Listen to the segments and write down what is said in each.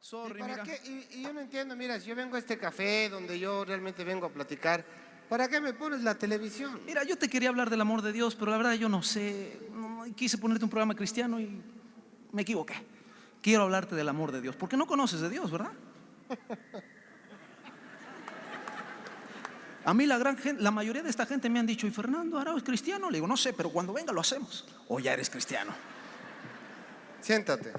Sorry, ¿Para mira. qué? Y yo no entiendo, mira, si yo vengo a este café donde yo realmente vengo a platicar, ¿para qué me pones la televisión? Mira, yo te quería hablar del amor de Dios, pero la verdad yo no sé. Quise ponerte un programa cristiano y me equivoqué. Quiero hablarte del amor de Dios, porque no conoces de Dios, ¿verdad? A mí la mayoría de esta gente me han dicho, ¿y Fernando Arau es cristiano? Le digo, no sé, pero cuando venga lo hacemos. O ya eres cristiano. Siéntate.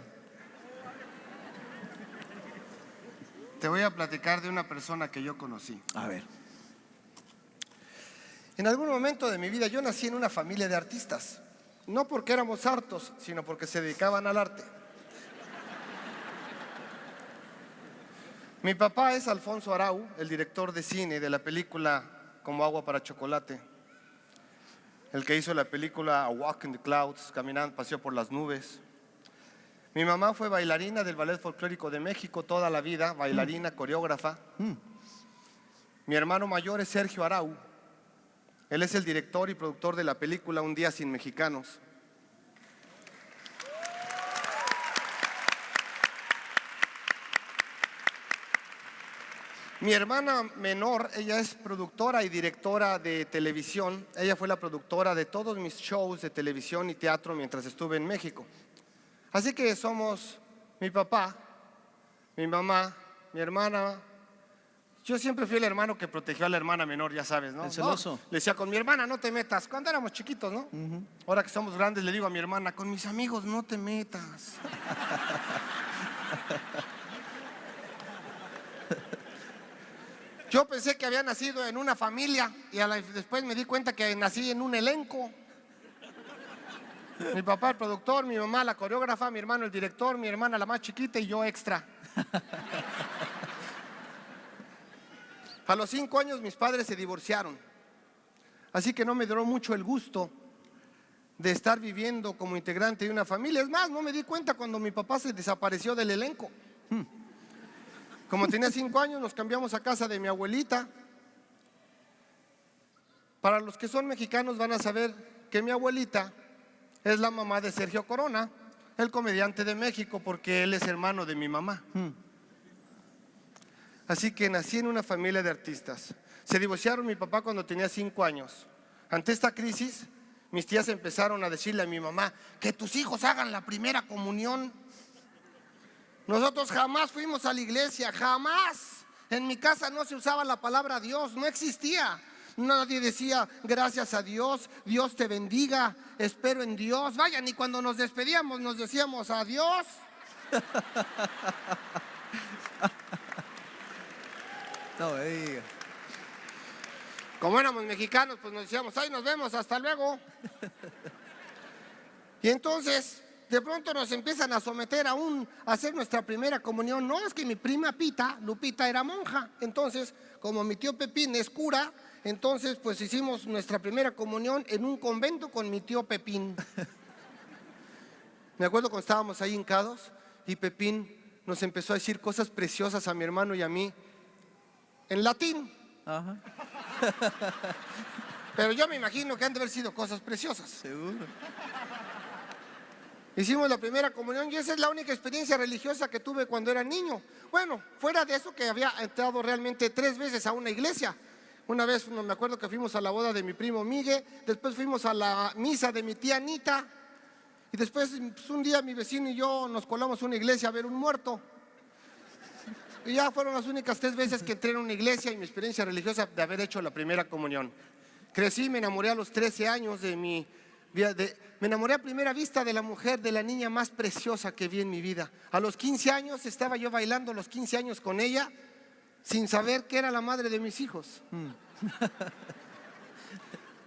Te voy a platicar de una persona que yo conocí. A ver. En algún momento de mi vida yo nací en una familia de artistas. No porque éramos hartos, sino porque se dedicaban al arte. Mi papá es Alfonso Arau, el director de cine de la película Como agua para chocolate. El que hizo la película A Walk in the Clouds, Caminando, Paseo por las nubes. Mi mamá fue bailarina del Ballet Folclórico de México toda la vida, bailarina, coreógrafa. Mi hermano mayor es Sergio Arau. Él es el director y productor de la película Un día sin mexicanos. Mi hermana menor, ella es productora y directora de televisión. Ella fue la productora de todos mis shows de televisión y teatro mientras estuve en México. Así que somos mi papá, mi mamá, mi hermana. Yo siempre fui el hermano que protegió a la hermana menor, ya sabes, ¿no? El celoso. No, le decía, con mi hermana no te metas. Cuando éramos chiquitos, ¿no? Ahora que somos grandes le digo a mi hermana, con mis amigos no te metas. Yo pensé que había nacido en una familia y después me di cuenta que nací en un elenco. Mi papá el productor, mi mamá la coreógrafa, mi hermano el director, mi hermana la más chiquita y yo extra. A los 5 años mis padres se divorciaron, así que no me duró mucho el gusto de estar viviendo como integrante de una familia. Es más, no me di cuenta cuando mi papá se desapareció del elenco. Como tenía 5 años nos cambiamos a casa de mi abuelita. Para los que son mexicanos van a saber que mi abuelita es la mamá de Sergio Corona, el comediante de México, porque él es hermano de mi mamá. Así que nací en una familia de artistas. Se divorciaron mi papá cuando tenía 5 años. Ante esta crisis, mis tías empezaron a decirle a mi mamá que tus hijos hagan la primera comunión. Nosotros jamás fuimos a la iglesia, jamás. En mi casa no se usaba la palabra Dios, no existía. Nadie decía gracias a Dios, Dios te bendiga, espero en Dios. Vaya, ni cuando nos despedíamos nos decíamos adiós. No me digas. Como éramos mexicanos, pues nos decíamos, ay, nos vemos, hasta luego. Y entonces, de pronto nos empiezan a someter a hacer nuestra primera comunión. No, es que mi prima Lupita, era monja. Entonces, como mi tío Pepín es cura, entonces pues hicimos nuestra primera comunión en un convento con mi tío Pepín. Me acuerdo cuando estábamos ahí hincados y Pepín nos empezó a decir cosas preciosas a mi hermano y a mí en latín. Ajá. Pero yo me imagino que han de haber sido cosas preciosas. Seguro. Hicimos la primera comunión y esa es la única experiencia religiosa que tuve cuando era niño. Bueno, fuera de eso que había entrado realmente 3 veces a una iglesia. Una vez me acuerdo que fuimos a la boda de mi primo Miguel, después fuimos a la misa de mi tía Anita y después pues, un día mi vecino y yo nos colamos a una iglesia a ver un muerto. Y ya fueron las únicas 3 veces que entré en una iglesia y mi experiencia religiosa de haber hecho la primera comunión. Crecí, me enamoré a los 13 años me enamoré a primera vista de la mujer, de la niña más preciosa que vi en mi vida. A los 15 años estaba yo bailando los 15 años con ella sin saber que era la madre de mis hijos.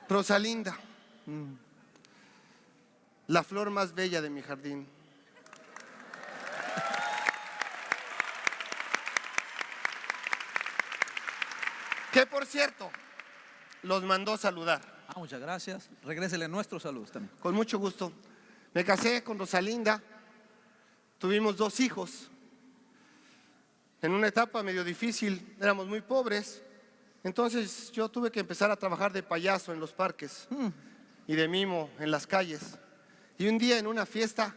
Rosalinda, la flor más bella de mi jardín. Que por cierto, los mandó saludar. Muchas gracias. Regrésele nuestros saludos también. Con mucho gusto. Me casé con Rosalinda. Tuvimos 2 hijos. En una etapa medio difícil, éramos muy pobres. Entonces yo tuve que empezar a trabajar de payaso en los parques y de mimo en las calles. Y un día en una fiesta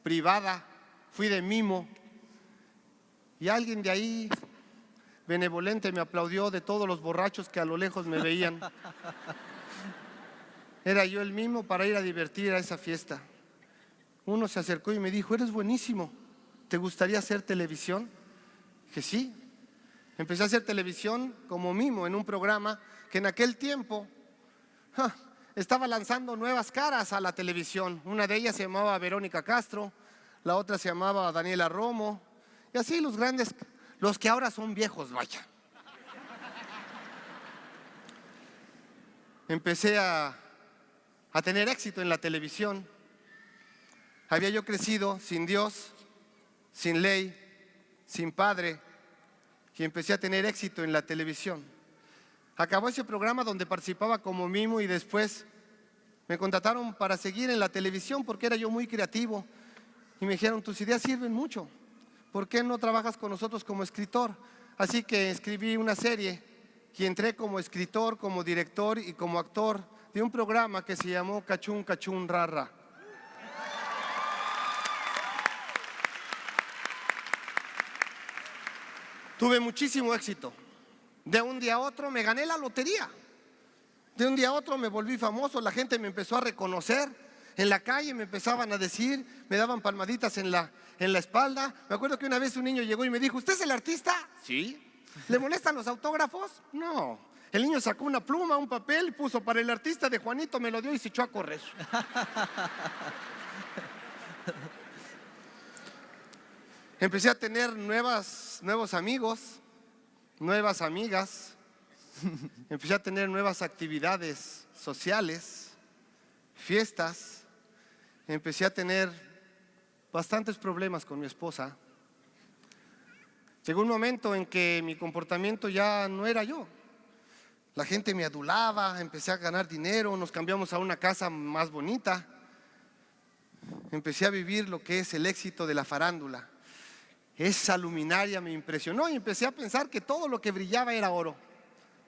privada fui de mimo y alguien de ahí, benevolente, me aplaudió de todos los borrachos que a lo lejos me veían. Era yo el mismo para ir a divertir a esa fiesta. Uno se acercó y me dijo: eres buenísimo, ¿te gustaría hacer televisión? Dije: sí. Empecé a hacer televisión como mimo en un programa que en aquel tiempo estaba lanzando nuevas caras a la televisión. Una de ellas se llamaba Verónica Castro, la otra se llamaba Daniela Romo, y así los grandes, los que ahora son viejos, vaya. Empecé a tener éxito en la televisión. Había yo crecido sin Dios, sin ley, sin padre, y empecé a tener éxito en la televisión. Acabó ese programa donde participaba como mimo y después me contrataron para seguir en la televisión porque era yo muy creativo. Y me dijeron: tus ideas sirven mucho, ¿por qué no trabajas con nosotros como escritor? Así que escribí una serie y entré como escritor, como director y como actor de un programa que se llamó Cachún Cachún Rara. Tuve muchísimo éxito. De un día a otro me gané la lotería. De un día a otro me volví famoso, la gente me empezó a reconocer. En la calle me empezaban a decir, me daban palmaditas en la espalda. Me acuerdo que una vez un niño llegó y me dijo: ¿usted es el artista? Sí. ¿Le molestan los autógrafos? No. El niño sacó una pluma, un papel, puso para el artista de Juanito, me lo dio y se echó a correr. Empecé a tener nuevos amigos, nuevas amigas. Empecé a tener nuevas actividades sociales, fiestas. Empecé a tener bastantes problemas con mi esposa. Llegó un momento en que mi comportamiento ya no era yo. La gente me adulaba, empecé a ganar dinero, nos cambiamos a una casa más bonita. Empecé a vivir lo que es el éxito de la farándula. Esa luminaria me impresionó y empecé a pensar que todo lo que brillaba era oro.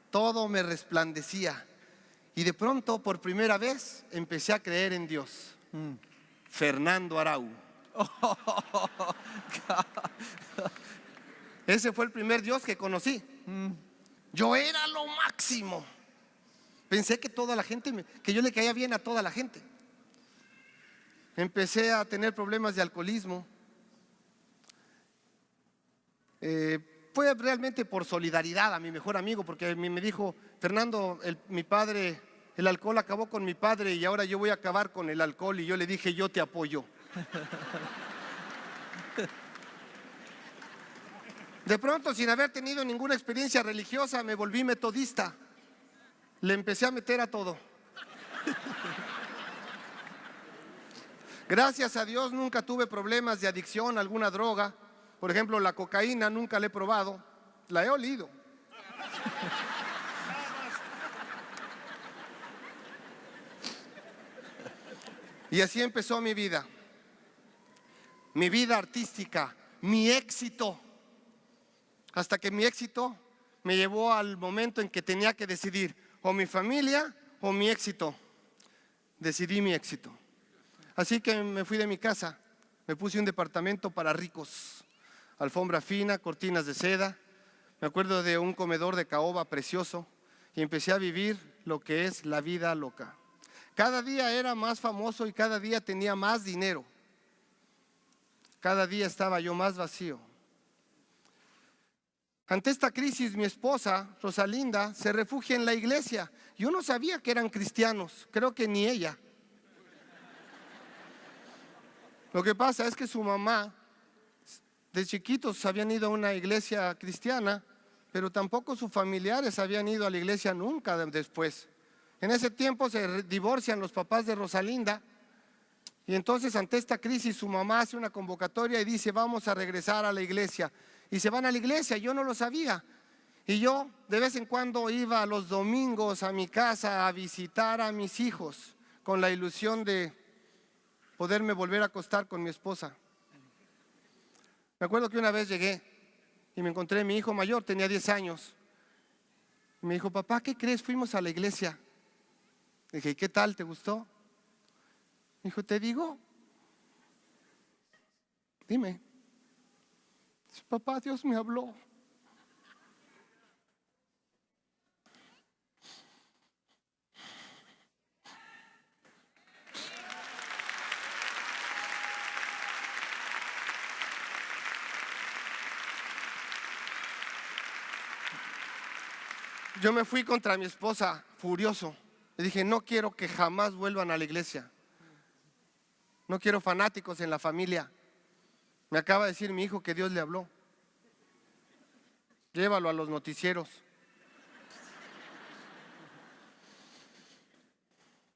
Todo me resplandecía. Y de pronto, por primera vez, empecé a creer en Dios. Fernando Arau. Ese fue el primer Dios que conocí. Yo era lo máximo. Pensé que toda la gente, que yo le caía bien a toda la gente. Empecé a tener problemas de alcoholismo. Fue realmente por solidaridad a mi mejor amigo, porque me dijo: Fernando, mi padre, el alcohol acabó con mi padre y ahora yo voy a acabar con el alcohol. Y yo le dije: yo te apoyo. De pronto, sin haber tenido ninguna experiencia religiosa, me volví metodista. Le empecé a meter a todo. Gracias a Dios nunca tuve problemas de adicción a alguna droga. Por ejemplo, la cocaína nunca la he probado, la he olido. Y así empezó mi vida artística, mi éxito. Hasta que mi éxito me llevó al momento en que tenía que decidir o mi familia o mi éxito. Decidí mi éxito. Así que me fui de mi casa, me puse un departamento para ricos. Alfombra fina, cortinas de seda. Me acuerdo de un comedor de caoba precioso y empecé a vivir lo que es la vida loca. Cada día era más famoso y cada día tenía más dinero. Cada día estaba yo más vacío. Ante esta crisis, mi esposa, Rosalinda, se refugia en la iglesia. Yo no sabía que eran cristianos, creo que ni ella. Lo que pasa es que su mamá, de chiquitos habían ido a una iglesia cristiana, pero tampoco sus familiares habían ido a la iglesia nunca después. En ese tiempo se divorcian los papás de Rosalinda y entonces ante esta crisis su mamá hace una convocatoria y dice: vamos a regresar a la iglesia. Y se van a la iglesia, yo no lo sabía. Y yo de vez en cuando iba los domingos a mi casa a visitar a mis hijos con la ilusión de poderme volver a acostar con mi esposa. Me acuerdo que una vez llegué y me encontré a mi hijo mayor, tenía 10 años. Y me dijo: papá, ¿qué crees? Fuimos a la iglesia. Le dije: ¿qué tal? ¿Te gustó? Me dijo: ¿te digo? Dime. Papá, Dios me habló. Yo me fui contra mi esposa, furioso. Le dije, no quiero que jamás vuelvan a la iglesia. No quiero fanáticos en la familia. Me acaba de decir mi hijo que Dios le habló. Llévalo a los noticieros.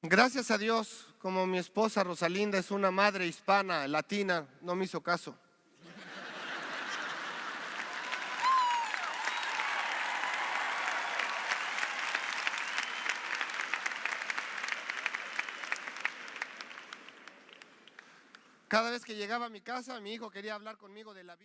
Gracias a Dios, como mi esposa Rosalinda es una madre hispana, latina, no me hizo caso. Cada vez que llegaba a mi casa, mi hijo quería hablar conmigo de la Biblia.